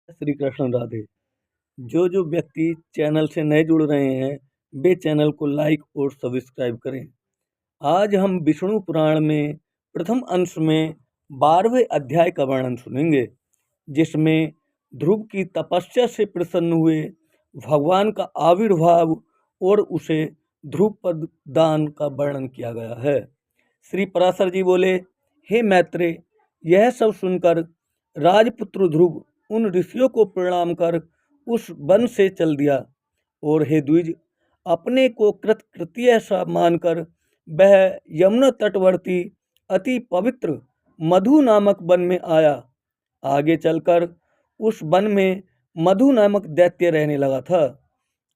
श्री कृष्ण राधे। जो व्यक्ति चैनल से नए जुड़ रहे हैं वे चैनल को लाइक और सब्सक्राइब करें। आज हम विष्णु पुराण में प्रथम अंश में 12वें अध्याय का वर्णन सुनेंगे, जिसमें ध्रुव की तपस्या से प्रसन्न हुए भगवान का आविर्भाव और उसे ध्रुव पद दान का वर्णन किया गया है। श्री पराशर जी बोले, हे मैत्रेय, यह सब सुनकर राजपुत्र ध्रुव उन ऋषियों को प्रणाम कर उस वन से चल दिया और हे द्विज, अपने को कृतकृत्य सा मानकर वह यमुना तटवर्ती अति पवित्र मधु नामक वन में आया। आगे चलकर उस वन में मधु नामक दैत्य रहने लगा था,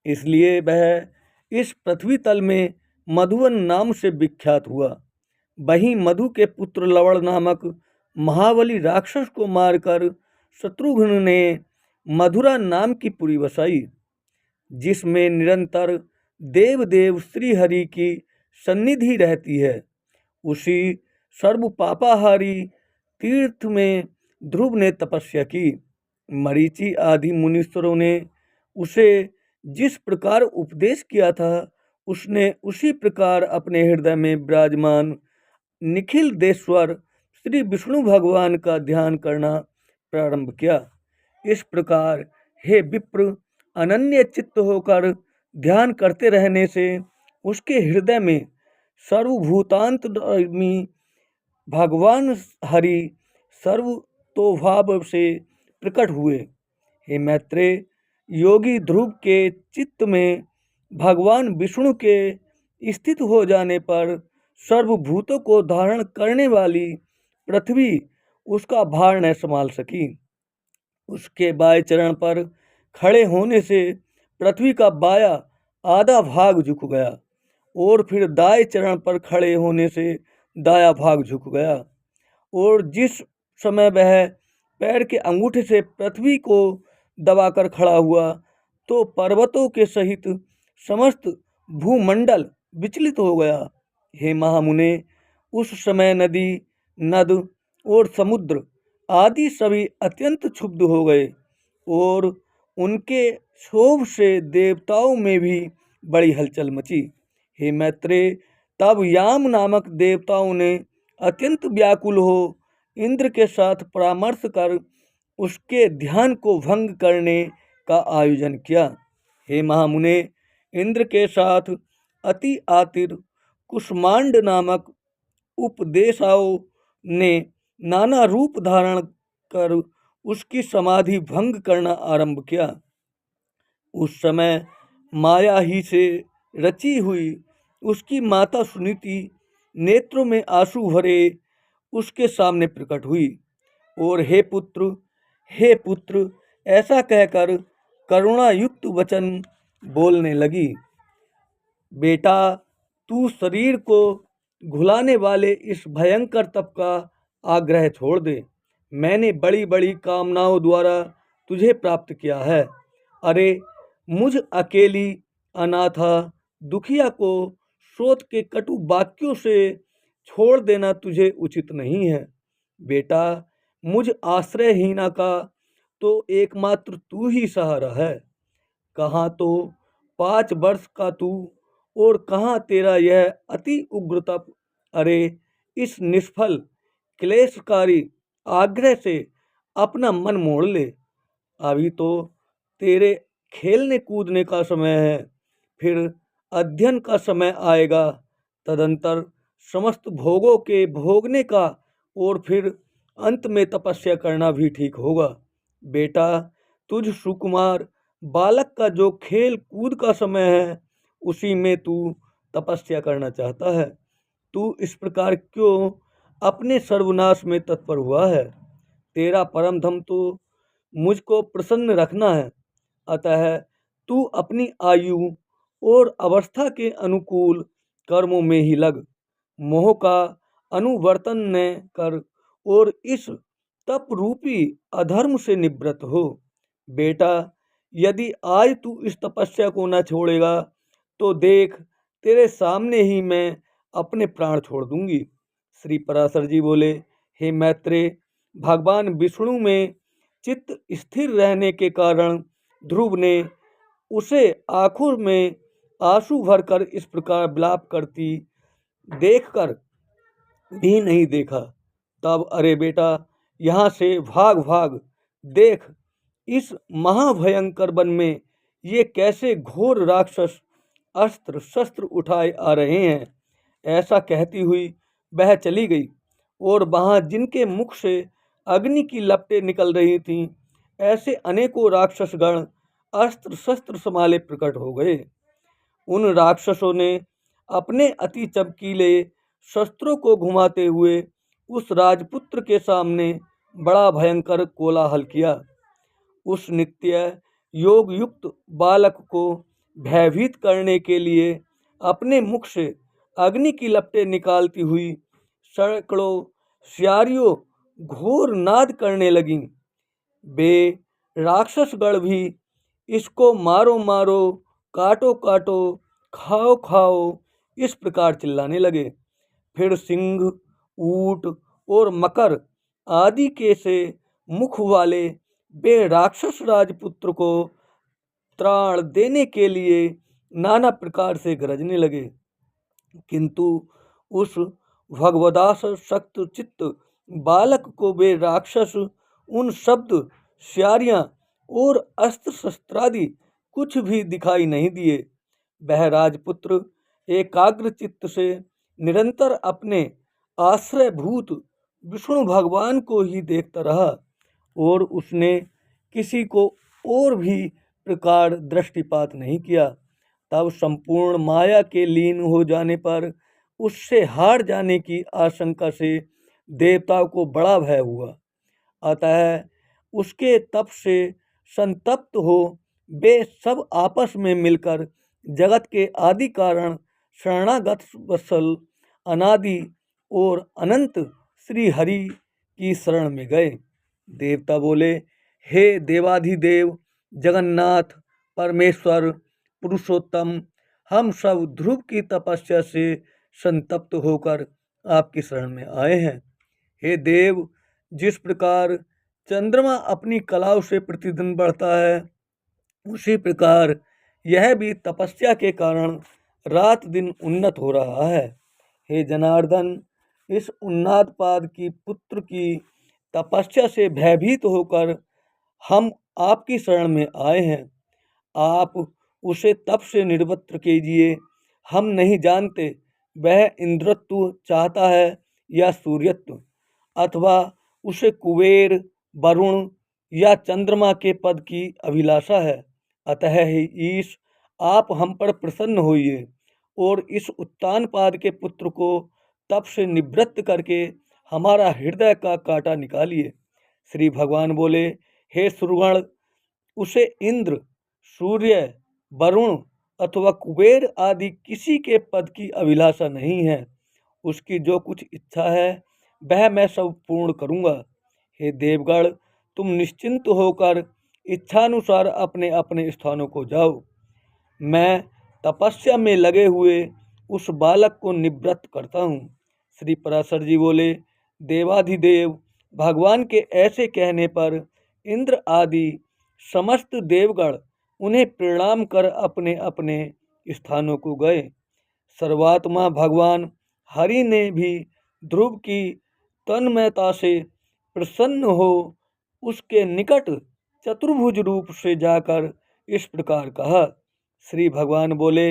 इसलिए वह इस पृथ्वी तल में मधुवन नाम से विख्यात हुआ। वहीं मधु के पुत्र लवण नामक महाबली राक्षस को मारकर शत्रुघ्न ने मधुरा नाम की पुरी बसाई, जिसमें निरंतर देवदेव श्री हरि की सन्निधि रहती है। उसी सर्व पापाहारी तीर्थ में ध्रुव ने तपस्या की। मरीचि आदि मुनीश्वरों ने उसे जिस प्रकार उपदेश किया था, उसने उसी प्रकार अपने हृदय में विराजमान निखिल देश्वर श्री विष्णु भगवान का ध्यान करना प्रारंभ किया। इस प्रकार हे विप्र, अनन्य चित्त होकर ध्यान करते रहने से उसके हृदय में सर्वभूतांतर्यामी भगवान हरि सर्वतोभाव से प्रकट हुए। हे मैत्रेय, योगी ध्रुव के चित्त में भगवान विष्णु के स्थित हो जाने पर सर्वभूतों को धारण करने वाली पृथ्वी उसका भार न संभाल सकी। उसके बाएं चरण पर खड़े होने से पृथ्वी का बाया आधा भाग झुक गया और फिर दाएं चरण पर खड़े होने से दाया भाग झुक गया, और जिस समय वह पैर के अंगूठे से पृथ्वी को दबाकर खड़ा हुआ तो पर्वतों के सहित समस्त भूमंडल विचलित हो गया। हे महामुने, उस समय नदी, नद और समुद्र आदि सभी अत्यंत क्षुब्ध हो गए और उनके क्षोभ से देवताओं में भी बड़ी हलचल मची। हे मैत्रेय, तब याम नामक देवताओं ने अत्यंत व्याकुल हो इंद्र के साथ परामर्श कर उसके ध्यान को भंग करने का आयोजन किया। हे महामुने, इंद्र के साथ अति आतिर कुष्मांड नामक उपदेशाओं ने नाना रूप धारण कर उसकी समाधि भंग करना आरंभ किया। उस समय माया ही से रची हुई उसकी माता सुनीति नेत्रों में आंसू भरे उसके सामने प्रकट हुई और हे पुत्र, ऐसा कहकर करुणायुक्त वचन बोलने लगी। बेटा, तू शरीर को घुलाने वाले इस भयंकर तप का आग्रह छोड़ दे। मैंने बड़ी बड़ी कामनाओं द्वारा तुझे प्राप्त किया है। अरे, मुझ अकेली अनाथा दुखिया को शोध के कटु वाक्यों से छोड़ देना तुझे उचित नहीं है। बेटा, मुझ आश्रयहीना का तो एकमात्र तू ही सहारा है। कहाँ तो 5 वर्ष का तू और कहाँ तेरा यह अति उग्र तप। अरे, इस निष्फल क्लेशकारी आग्रह से अपना मन मोड़ ले। अभी तो तेरे खेलने कूदने का समय है, फिर अध्ययन का समय आएगा, तदंतर समस्त भोगों के भोगने का, और फिर अंत में तपस्या करना भी ठीक होगा। बेटा, तुझ सुकुमार बालक का जो खेल कूद का समय है, उसी में तू तपस्या करना चाहता है। तू इस प्रकार क्यों अपने सर्वनाश में तत्पर हुआ है? तेरा परम धम तो मुझको प्रसन्न रखना है, अतः तू अपनी आयु और अवस्था के अनुकूल कर्मों में ही लग, मोह का अनुवर्तन न कर और इस तप रूपी अधर्म से निवृत्त हो। बेटा, यदि आज तू इस तपस्या को न छोड़ेगा तो देख, तेरे सामने ही मैं अपने प्राण छोड़ दूंगी। श्री पराशर जी बोले, हे मैत्रेय, भगवान विष्णु में चित्त स्थिर रहने के कारण ध्रुव ने उसे आंखों में आंसू भरकर इस प्रकार विलाप करती देखकर भी नहीं देखा। तब अरे बेटा, यहाँ से भाग भाग, देख इस महाभयंकर वन में ये कैसे घोर राक्षस अस्त्र शस्त्र उठाए आ रहे हैं। ऐसा कहती हुई वह चली गई और वहां जिनके मुख से अग्नि की लपटें निकल रही थीं, ऐसे अनेकों राक्षसगण अस्त्र शस्त्र संभाले प्रकट हो गए। उन राक्षसों ने अपने अति चमकीले शस्त्रों को घुमाते हुए उस राजपुत्र के सामने बड़ा भयंकर कोलाहल किया। उस नित्य योग युक्त बालक को भयभीत करने के लिए अपने मुख से अग्नि की लपटें निकालती हुई सैकड़ों सियारियों घोर नाद करने लगीं। वे राक्षसगण भी इसको मारो मारो, काटो काटो, खाओ खाओ इस प्रकार चिल्लाने लगे। फिर सिंह, ऊंट और मकर आदि के से मुख वाले वे राक्षस राजपुत्र को त्राण देने के लिए नाना प्रकार से गरजने लगे, किंतु उस भगवदास शक्त चित्त बालक को वे राक्षस उन शब्द सियारियां और अस्त्र शस्त्रादि कुछ भी दिखाई नहीं दिए। वह राजपुत्र एकाग्र चित्त से निरंतर अपने आश्रयभूत विष्णु भगवान को ही देखता रहा और उसने किसी को और भी प्रकार दृष्टिपात नहीं किया। तब संपूर्ण माया के लीन हो जाने पर उससे हार जाने की आशंका से देवताओं को बड़ा भय हुआ। अतः उसके तप से संतप्त हो वे सब आपस में मिलकर जगत के आदि कारण शरणागत वत्सल अनादि और अनंत श्री हरि की शरण में गए। देवता बोले, हे देवाधिदेव जगन्नाथ परमेश्वर पुरुषोत्तम, हम सब ध्रुव की तपस्या से संतप्त होकर आपकी शरण में आए हैं। हे देव, जिस प्रकार चंद्रमा अपनी कलाओं से प्रतिदिन बढ़ता है, उसी प्रकार यह भी तपस्या के कारण रात दिन उन्नत हो रहा है। हे जनार्दन, इस उन्नादपाद की पुत्र की तपस्या से भयभीत होकर हम आपकी शरण में आए हैं। आप उसे तप से निर्वत्र कीजिए। हम नहीं जानते वह इंद्रत्व चाहता है या सूर्यत्व, अथवा उसे कुबेर, वरुण या चंद्रमा के पद की अभिलाषा है। अतः ही ईश, आप हम पर प्रसन्न होइए और इस उत्तानपाद के पुत्र को तप से निवृत्त करके हमारा हृदय का कांटा निकालिए। श्री भगवान बोले, हे सुरगण, उसे इंद्र, सूर्य, वरुण अथवा कुबेर आदि किसी के पद की अभिलाषा नहीं है। उसकी जो कुछ इच्छा है वह मैं सब पूर्ण करूँगा। हे देवगण, तुम निश्चिंत होकर इच्छानुसार अपने अपने स्थानों को जाओ। मैं तपस्या में लगे हुए उस बालक को निवृत्त करता हूँ। श्री पराशर जी बोले, देवाधिदेव भगवान के ऐसे कहने पर इंद्र आदि समस्त देवगण उन्हें प्रणाम कर अपने अपने स्थानों को गए। सर्वात्मा भगवान हरि ने भी ध्रुव की तन्मयता से प्रसन्न हो उसके निकट चतुर्भुज रूप से जाकर इस प्रकार कहा। श्री भगवान बोले,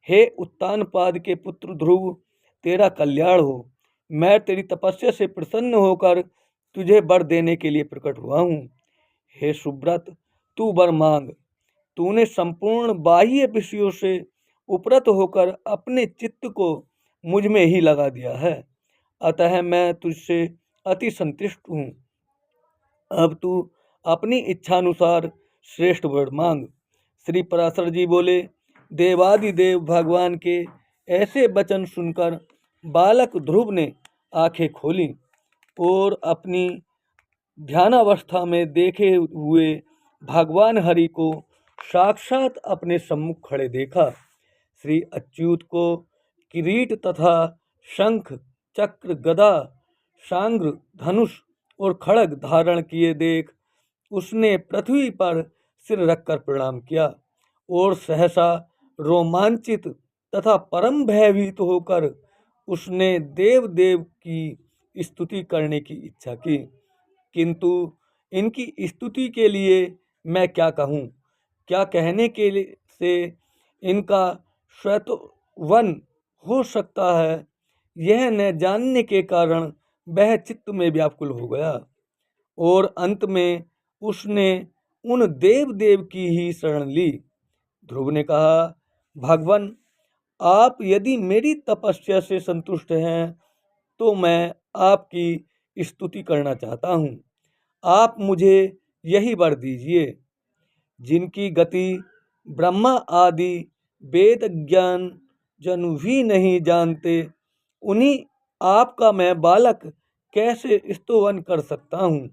हे उत्तानपाद के पुत्र ध्रुव, तेरा कल्याण हो। मैं तेरी तपस्या से प्रसन्न होकर तुझे वर देने के लिए प्रकट हुआ हूँ। हे सुब्रत, तू वर मांग। तूने संपूर्ण बाह्य विषयों से उपरत होकर अपने चित्त को मुझ में ही लगा दिया है, अतः मैं तुझसे अति संतुष्ट हूँ। अब तू अपनी इच्छानुसार श्रेष्ठ वर मांग। श्री पराशर जी बोले, देवादिदेव भगवान के ऐसे वचन सुनकर बालक ध्रुव ने आंखें खोली और अपनी ध्यानावस्था में देखे हुए भगवान हरि को साक्षात अपने सम्मुख खड़े देखा। श्री अच्युत को किरीट तथा शंख, चक्र, गदा, सांग्र, धनुष और खड़ग धारण किए देख उसने पृथ्वी पर सिर रखकर प्रणाम किया और सहसा रोमांचित तथा परम भयभीत होकर उसने देव देव की स्तुति करने की इच्छा की। किंतु इनकी स्तुति के लिए मैं क्या कहूँ? क्या कहने के लिए से इनका स्वयं हो सकता है, यह न जानने के कारण वह चित्त में व्याकुल हो गया और अंत में उसने उन देव देव की ही शरण ली। ध्रुव ने कहा, भगवान, आप यदि मेरी तपस्या से संतुष्ट हैं तो मैं आपकी स्तुति करना चाहता हूँ। आप मुझे यही वर दीजिए। जिनकी गति ब्रह्मा आदि वेद ज्ञान जन भी नहीं जानते, उन्हीं आपका मैं बालक कैसे स्तुवन कर सकता हूँ।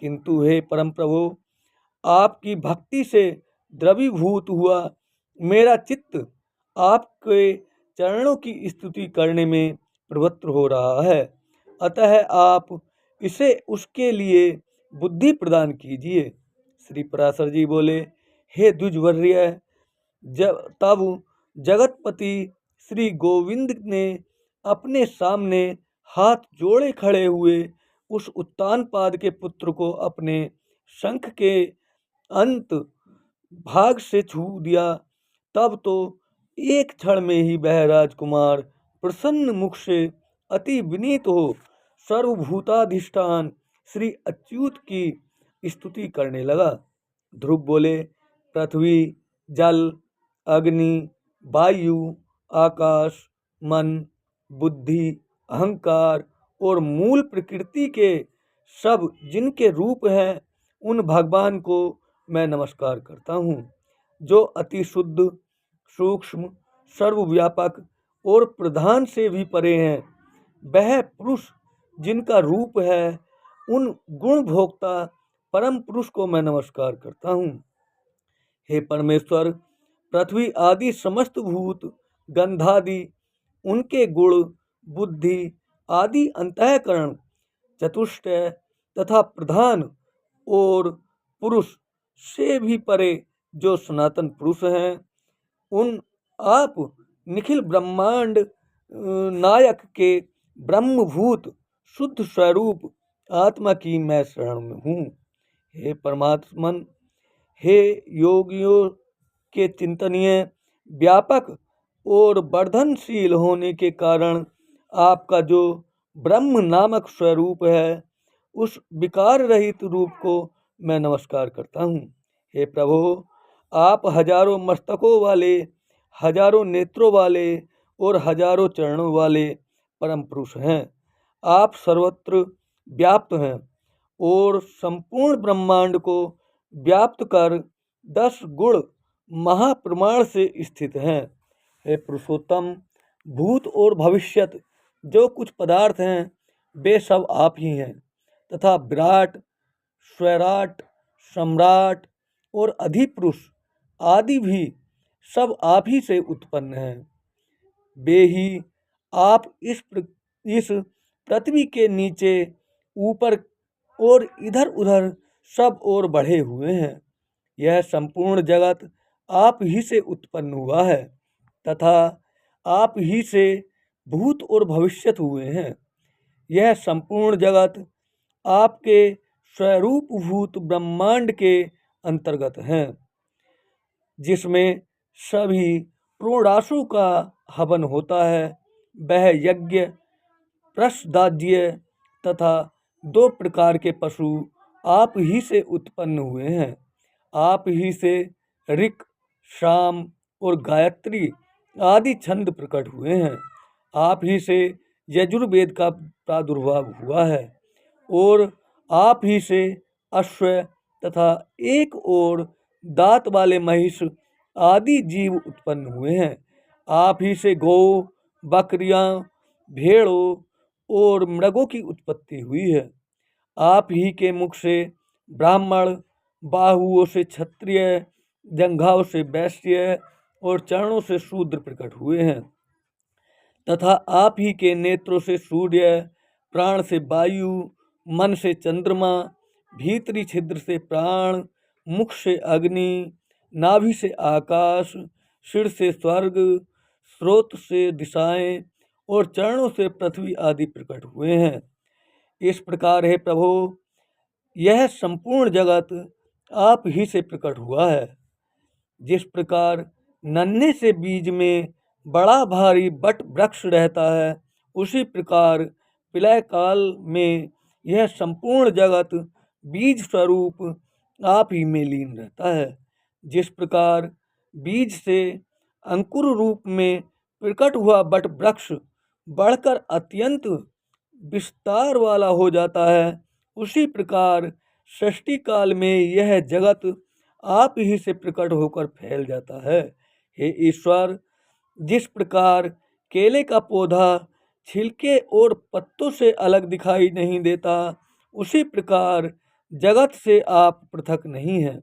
किंतु हे परम प्रभु, आपकी भक्ति से द्रवीभूत हुआ मेरा चित्त आपके चरणों की स्तुति करने में प्रवृत्त हो रहा है। अतः आप इसे उसके लिए बुद्धि प्रदान कीजिए। श्री पराशर जी बोले, हे द्विजवर्य, तब जगतपति श्री गोविंद ने अपने सामने हाथ जोड़े खड़े हुए उस उत्तानपाद के पुत्र को अपने शंख के अंत भाग से छू दिया। तब तो एक क्षण में ही वह राजकुमार प्रसन्न मुख से अति विनीत हो सर्वभूताधिष्ठान श्री अच्युत की स्तुति करने लगा। ध्रुव बोले, पृथ्वी, जल, अग्नि, वायु, आकाश, मन, बुद्धि, अहंकार और मूल प्रकृति के सब जिनके रूप हैं, उन भगवान को मैं नमस्कार करता हूँ, जो अति शुद्ध, सूक्ष्म, सर्वव्यापक और प्रधान से भी परे हैं। वह पुरुष जिनका रूप है, उन गुण भोक्ता परम पुरुष को मैं नमस्कार करता हूँ। हे परमेश्वर, पृथ्वी आदि समस्त भूत, गंधादि, उनके गुण, बुद्धि आदि अंतःकरण, चतुष्टय तथा प्रधान और पुरुष से भी परे जो सनातन पुरुष हैं, उन आप निखिल ब्रह्मांड नायक के ब्रह्मभूत शुद्ध स्वरूप आत्मा की मैं शरण में हूँ। हे परमात्मन, हे योगियों के चिंतनीय, व्यापक और वर्धनशील होने के कारण आपका जो ब्रह्म नामक स्वरूप है, उस विकार रहित रूप को मैं नमस्कार करता हूँ। हे प्रभु, आप हजारों मस्तकों वाले, हजारों नेत्रों वाले और हजारों चरणों वाले परम पुरुष हैं। आप सर्वत्र व्याप्त हैं और संपूर्ण ब्रह्मांड को व्याप्त कर 10 गुण महाप्रमाण से स्थित हैं। हे पुरुषोत्तम, भूत और भविष्यत जो कुछ पदार्थ हैं, वे सब आप ही हैं तथा विराट, स्वराट, सम्राट और अधिपुरुष आदि भी सब आप ही से उत्पन्न हैं। वे ही आप इस पृथ्वी के नीचे, ऊपर और इधर उधर सब ओर बढ़े हुए हैं। यह संपूर्ण जगत आप ही से उत्पन्न हुआ है तथा आप ही से भूत और भविष्यत हुए हैं। यह संपूर्ण जगत आपके स्वरूप भूत ब्रह्मांड के अंतर्गत हैं, जिसमें सभी प्रोडासों का हवन होता है। वह यज्ञ, प्रसदाज्य तथा 2 प्रकार के पशु आप ही से उत्पन्न हुए हैं। आप ही से ऋक्, साम और गायत्री आदि छंद प्रकट हुए हैं। आप ही से यजुर्वेद का प्रादुर्भाव हुआ है और आप ही से अश्व तथा एक और दांत वाले महिष आदि जीव उत्पन्न हुए हैं। आप ही से गौ, बकरियां, भेड़ों और मृगों की उत्पत्ति हुई है। आप ही के मुख से ब्राह्मण, बाहुओं से क्षत्रिय, जंघाओं से वैश्य और चरणों से शूद्र प्रकट हुए हैं तथा आप ही के नेत्रों से सूर्य, प्राण से वायु, मन से चंद्रमा, भीतरी छिद्र से प्राण, मुख से अग्नि, नाभि से आकाश, सिर से स्वर्ग, स्रोत से दिशाएं और चरणों से पृथ्वी आदि प्रकट हुए हैं। इस प्रकार हे प्रभु, यह संपूर्ण जगत आप ही से प्रकट हुआ है। जिस प्रकार नन्हे से बीज में बड़ा भारी बट वृक्ष रहता है, उसी प्रकार प्रलय काल में यह संपूर्ण जगत बीज स्वरूप आप ही में लीन रहता है। जिस प्रकार बीज से अंकुर रूप में प्रकट हुआ बट वृक्ष बढ़कर अत्यंत विस्तार वाला हो जाता है, उसी प्रकार सृष्टि काल में यह जगत आप ही से प्रकट होकर फैल जाता है। हे ईश्वर, जिस प्रकार केले का पौधा छिलके और पत्तों से अलग दिखाई नहीं देता, उसी प्रकार जगत से आप पृथक नहीं हैं।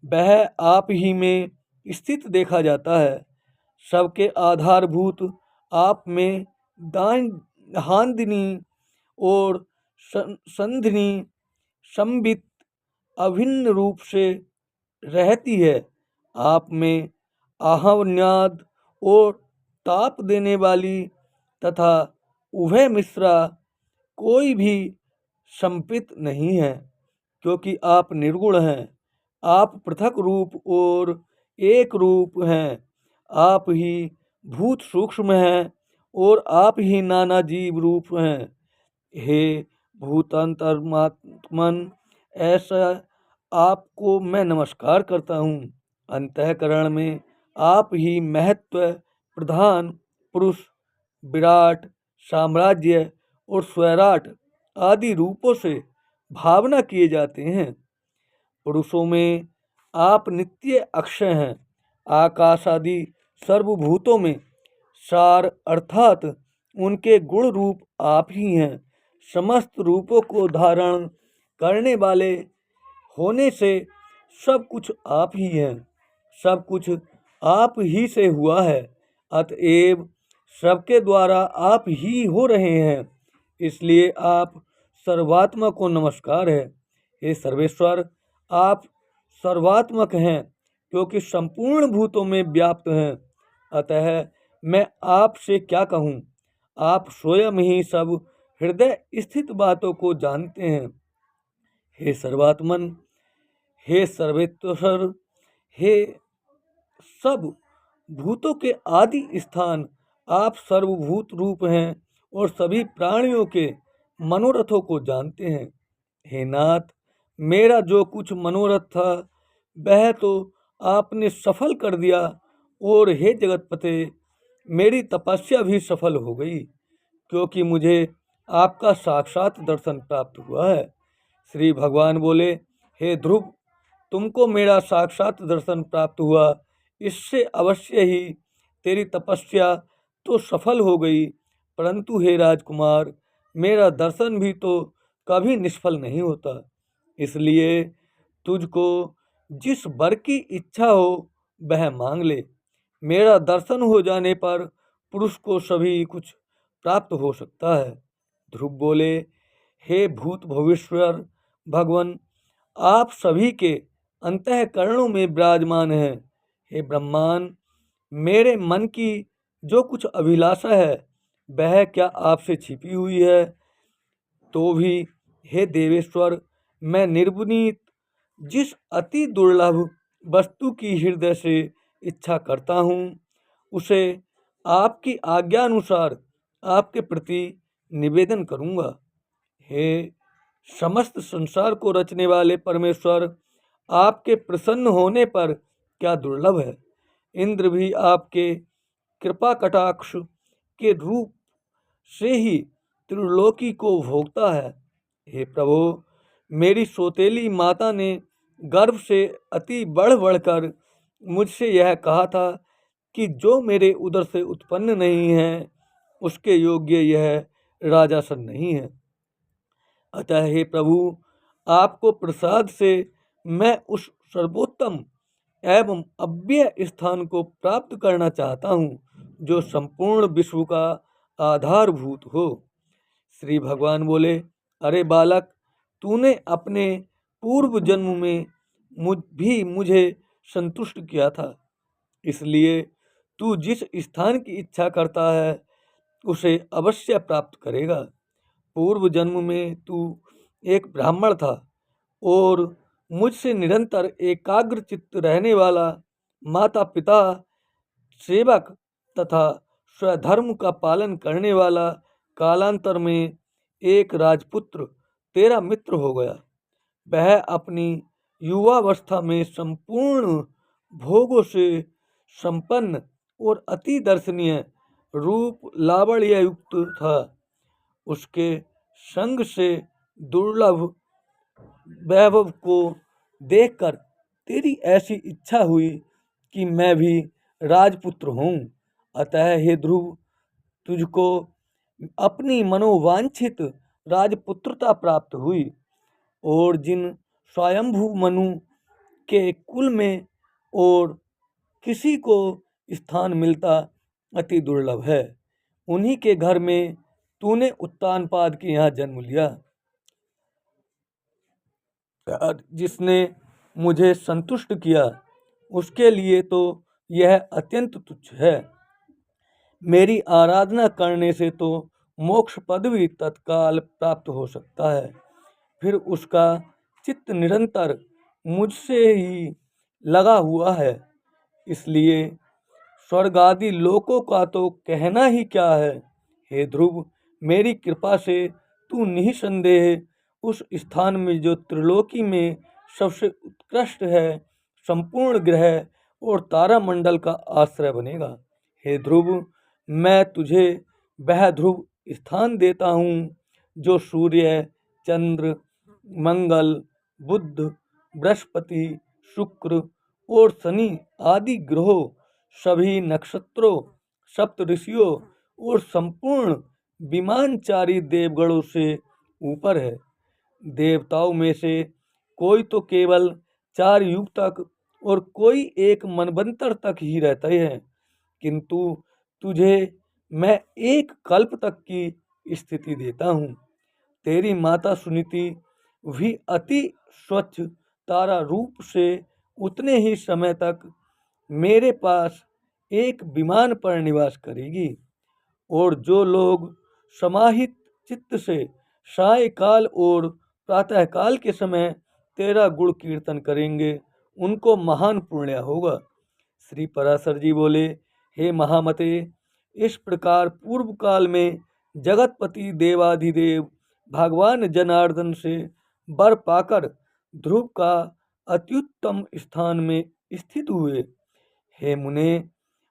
वह आप ही में स्थित देखा जाता है। सबके आधारभूत आप में हांदिनी और संधिनी संबित अभिन्न रूप से रहती है। आप में आहवन्याद और ताप देने वाली तथा उभय मिश्रा कोई भी संपित नहीं है, क्योंकि आप निर्गुण हैं। आप पृथक रूप और एक रूप हैं। आप ही भूत सूक्ष्म हैं और आप ही नाना जीव रूप हैं। हे भूतांतरमात्मन, ऐसा आपको मैं नमस्कार करता हूँ। अंतःकरण में आप ही महत्व प्रधान पुरुष, विराट, साम्राज्य और स्वैराट आदि रूपों से भावना किए जाते हैं। पुरुषों में आप नित्य अक्षय हैं। आकाश आदि सर्वभूतों में सार अर्थात उनके गुण रूप आप ही हैं। समस्त रूपों को धारण करने वाले होने से सब कुछ आप ही हैं। सब कुछ आप ही से हुआ है, अतएव सबके द्वारा आप ही हो रहे हैं। इसलिए आप सर्वात्मा को नमस्कार है। हे सर्वेश्वर, आप सर्वात्मक हैं, क्योंकि संपूर्ण भूतों में व्याप्त हैं। अतः मैं आपसे क्या कहूँ, आप स्वयं ही सब हृदय स्थित बातों को जानते हैं। हे सर्वात्मन, हे सर्वेश्वर, हे सब भूतों के आदि स्थान, आप सर्वभूत रूप हैं और सभी प्राणियों के मनोरथों को जानते हैं। हे नाथ, मेरा जो कुछ मनोरथ था वह तो आपने सफल कर दिया, और हे जगतपते, मेरी तपस्या भी सफल हो गई, क्योंकि मुझे आपका साक्षात दर्शन प्राप्त हुआ है। श्री भगवान बोले, हे ध्रुव, तुमको मेरा साक्षात दर्शन प्राप्त हुआ, इससे अवश्य ही तेरी तपस्या तो सफल हो गई, परंतु हे राजकुमार, मेरा दर्शन भी तो कभी निष्फल नहीं होता। इसलिए तुझको जिस वर की इच्छा हो वह मांग ले। मेरा दर्शन हो जाने पर पुरुष को सभी कुछ प्राप्त हो सकता है। ध्रुव बोले, हे भूत भविष्यर भगवान, आप सभी के अंतःकरणों में विराजमान हैं। हे ब्रह्मान, मेरे मन की जो कुछ अभिलाषा है वह क्या आपसे छिपी हुई है? तो भी हे देवेश्वर, मैं निर्विनीत जिस अति दुर्लभ वस्तु की हृदय से इच्छा करता हूँ, उसे आपकी आज्ञा अनुसार आपके प्रति निवेदन करूँगा। हे समस्त संसार को रचने वाले परमेश्वर, आपके प्रसन्न होने पर क्या दुर्लभ है। इंद्र भी आपके कृपा कटाक्ष के रूप से ही त्रिलोकी को भोगता है। हे प्रभु, मेरी सौतेली माता ने गर्भ से अति बढ़ बढ़कर मुझसे यह कहा था कि जो मेरे उदर से उत्पन्न नहीं है उसके योग्य यह राजासन नहीं है। अतः हे प्रभु, आपको प्रसाद से मैं उस सर्वोत्तम एवं अव्यय स्थान को प्राप्त करना चाहता हूँ, जो संपूर्ण विश्व का आधारभूत हो। श्री भगवान बोले, अरे बालक, तूने अपने पूर्व जन्म में मुझे संतुष्ट किया था, इसलिए तू जिस स्थान की इच्छा करता है उसे अवश्य प्राप्त करेगा। पूर्व जन्म में तू एक ब्राह्मण था और मुझसे निरंतर एकाग्र चित्त रहने वाला माता पिता, सेवक तथा स्वधर्म का पालन करने वाला कालांतर में एक राजपुत्र तेरा मित्र हो गया। वह अपनी युवावस्था में संपूर्ण भोगों से संपन्न और अति दर्शनीय रूप लावण्य युक्त था। उसके संग से दुर्लभ वैभव को देखकर तेरी ऐसी इच्छा हुई कि मैं भी राजपुत्र हूँ। अतः हे ध्रुव, तुझको अपनी मनोवांछित राजपुत्रता प्राप्त हुई और जिन स्वयंभू मनु के कुल में और किसी को स्थान मिलता अति दुर्लभ है, उन्हीं के घर में तूने उत्तानपाद के यहाँ जन्म लिया, जिसने मुझे संतुष्ट किया उसके लिए तो यह अत्यंत तुच्छ है। मेरी आराधना करने से तो मोक्ष पद भी तत्काल प्राप्त हो सकता है, फिर उसका चित्त निरंतर मुझसे ही लगा हुआ है, इसलिए स्वर्ग आदि लोकों का तो कहना ही क्या है। हे ध्रुव, मेरी कृपा से तू निःसंदेह उस स्थान में जो त्रिलोकी में सबसे उत्कृष्ट है, संपूर्ण ग्रह और तारामंडल का आश्रय बनेगा। हे ध्रुव, मैं तुझे वह ध्रुव स्थान देता हूँ जो सूर्य, चंद्र, मंगल, बुध, बृहस्पति, शुक्र और शनि आदि ग्रहों, सभी नक्षत्रों, सप्त ऋषियों और संपूर्ण विमानचारी देवगणों से ऊपर है। देवताओं में से कोई तो केवल 4 युग तक और कोई एक मनवंतर तक ही रहते हैं, किंतु तुझे मैं एक कल्प तक की स्थिति देता हूँ। तेरी माता सुनीति भी अति स्वच्छ तारा रूप से उतने ही समय तक मेरे पास एक विमान पर निवास करेगी, और जो लोग समाहित चित्त से सायकाल और प्रातःकाल के समय तेरा गुण कीर्तन करेंगे उनको महान पुण्य होगा। श्री पराशर जी बोले, हे महामते, इस प्रकार पूर्व काल में जगतपति देवाधिदेव भगवान जनार्दन से वर पाकर ध्रुव का अत्युत्तम स्थान में स्थित हुए। हे मुने,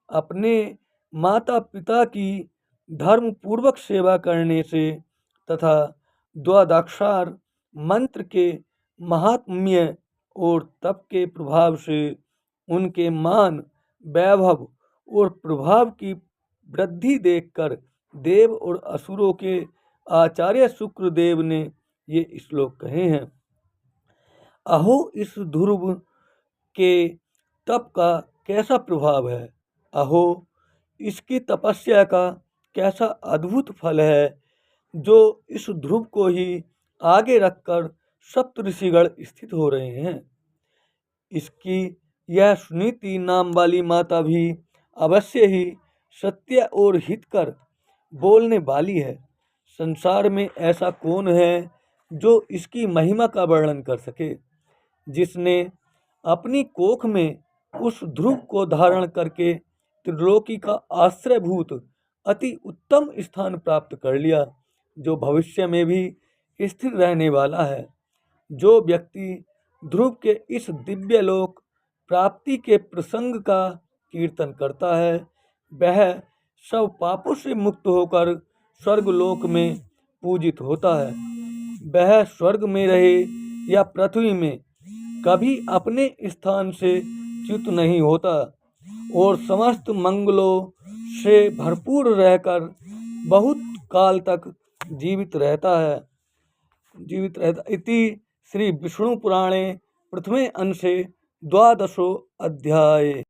अपने माता पिता की धर्म पूर्वक सेवा करने से तथा द्वादक्षार मंत्र के महात्म्य और तप के प्रभाव से उनके मान, वैभव और प्रभाव की वृद्धि देखकर देव और असुरों के आचार्य शुक्रदेव ने ये श्लोक कहे हैं। अहो, इस ध्रुव के तप का कैसा प्रभाव है, अहो इसकी तपस्या का कैसा अद्भुत फल है, जो इस ध्रुव को ही आगे रखकर सप्त ऋषिगण स्थित हो रहे हैं। इसकी यह सुनीति नाम वाली माता भी अवश्य ही सत्य और हितकर बोलने वाली है। संसार में ऐसा कौन है जो इसकी महिमा का वर्णन कर सके। जिसने अपनी कोख में उस ध्रुव को धारण करके त्रिलोकी का आश्रयभूत अति उत्तम स्थान प्राप्त कर लिया, जो भविष्य में भी स्थिर रहने वाला है। जो व्यक्ति ध्रुव के इस दिव्य लोक प्राप्ति के प्रसंग का कीर्तन करता है, वह सब पापों से मुक्त होकर स्वर्गलोक में पूजित होता है। वह स्वर्ग में रहे या पृथ्वी में कभी अपने स्थान से च्युत नहीं होता और समस्त मंगलों से भरपूर रहकर बहुत काल तक जीवित रहता है। इति श्री विष्णु पुराणे प्रथमे अंशे 12 अध्याये।